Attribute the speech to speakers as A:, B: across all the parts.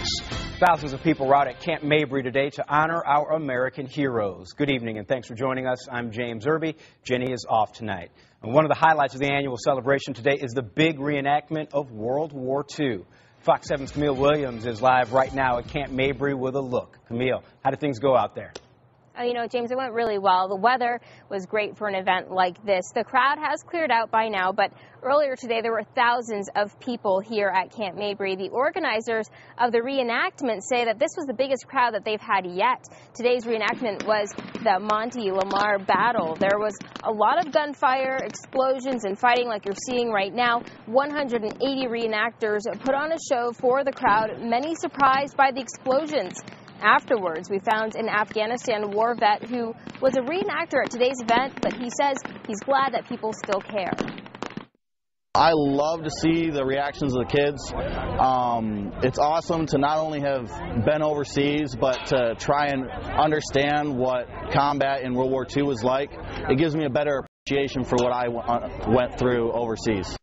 A: news.
B: Thousands of people were out at Camp Mabry today to honor our American heroes. Good evening and thanks for joining us. I'm James Irby. Jenny is off tonight. And one of the highlights of the annual celebration today is the big reenactment of World War II. Fox 7's Camille Williams is live right now at Camp Mabry with a look. Camille, how did things go out there?
C: You know, James, it went really well. The weather was great for an event like this. The crowd has cleared out by now, but earlier today there were thousands of people here at Camp Mabry. The organizers of the reenactment say that this was the biggest crowd that they've had yet. Today's reenactment was the Monty Lamar battle. There was a lot of gunfire, explosions, and fighting like you're seeing right now. 180 reenactors put on a show for the crowd, many surprised by the explosions. Afterwards, we found an Afghanistan war vet who was a reenactor at today's event, but he says he's glad that people still care.
D: I love to see the reactions of the kids. It's awesome to not only have been overseas, but to try and understand what combat in World War II was like. It gives me a better appreciation for what I went through overseas.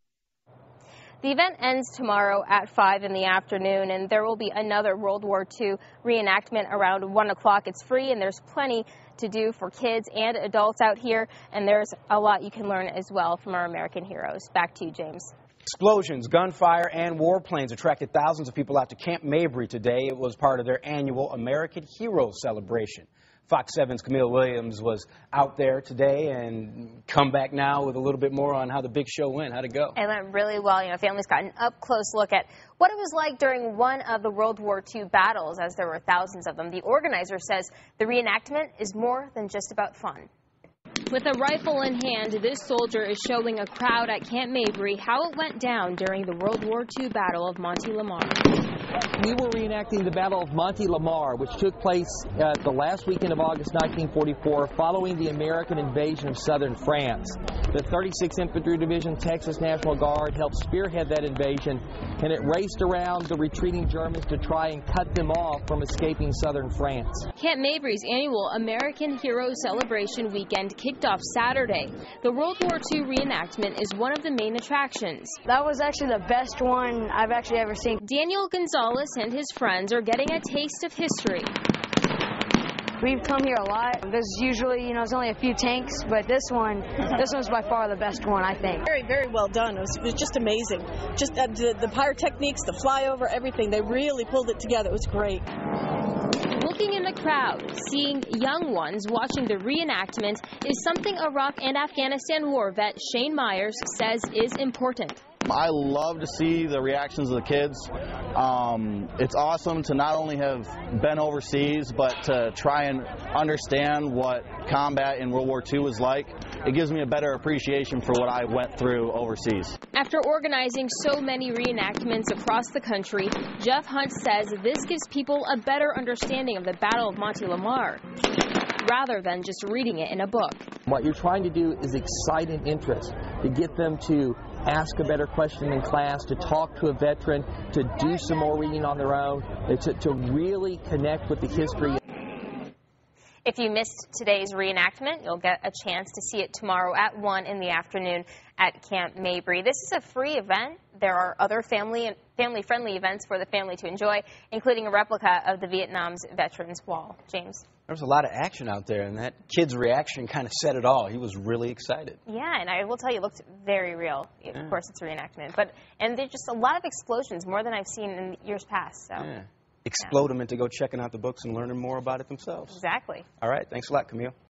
C: The event ends tomorrow at 5 in the afternoon, and there will be another World War II reenactment around 1 o'clock. It's free, and there's plenty to do for kids and adults out here, and there's a lot you can learn as well from our American heroes. Back to you, James.
B: Explosions, gunfire, and warplanes attracted thousands of people out to Camp Mabry today. It was part of their annual American Heroes celebration. Fox 7's Camille Williams was out there today and come back now with a little bit more on how the big show went. How'd it go?
C: It went really well. You know, families got an up-close look at what it was like during one of the World War II battles, as there were thousands of them. The organizer says the reenactment is more than just about fun. With a rifle in hand, this soldier is showing a crowd at Camp Mabry how it went down during the World War II Battle of Monty Lamar.
E: We were reenacting the Battle of Monty Lamar, which took place the last weekend of August 1944, following the American invasion of southern France. The 36th Infantry Division, Texas National Guard, helped spearhead that invasion, and it raced around the retreating Germans to try and cut them off from escaping southern France.
C: Camp Mabry's annual American Heroes Celebration weekend kicked off Saturday. The World War II reenactment is one of the main attractions.
F: That was actually the best one I've actually ever seen.
C: Daniel Gonzalez and his friends are getting a taste of history.
F: We've come here a lot. There's usually, there's only a few tanks, but this one's by far the best one, I think.
G: Very, very well done. It was just amazing. Just the pyrotechnics, the flyover, everything. They really pulled it together. It was great.
C: Looking in the crowd, seeing young ones watching the reenactment is something Iraq and Afghanistan war vet Shane Myers says is important.
D: I love to see the reactions of the kids. It's awesome to not only have been overseas, but to try and understand what combat in World War II was like. It gives me a better appreciation for what I went through overseas.
C: After organizing so many reenactments across the country, Jeff Hunt says this gives people a better understanding of the Battle of Monty Lamar, rather than just reading it in a book.
E: What you're trying to do is excite an interest, to get them to ask a better question in class, to talk to a veteran, to do some more reading on their own, to really connect with the history.
C: If you missed today's reenactment, you'll get a chance to see it tomorrow at 1 in the afternoon at Camp Mabry. This is a free event. There are other family-friendly events for the family to enjoy, including a replica of the Vietnam's Veterans Wall. James?
B: There was a lot of action out there, and that kid's reaction kind of said it all. He was really excited.
C: Yeah, and I will tell you, it looked very real. Of course, it's a reenactment. And there's just a lot of explosions, more than I've seen in years past. So.
B: Yeah. Explode them into go checking out the books and learning more about it themselves.
C: Exactly.
B: All right. Thanks a lot, Camille.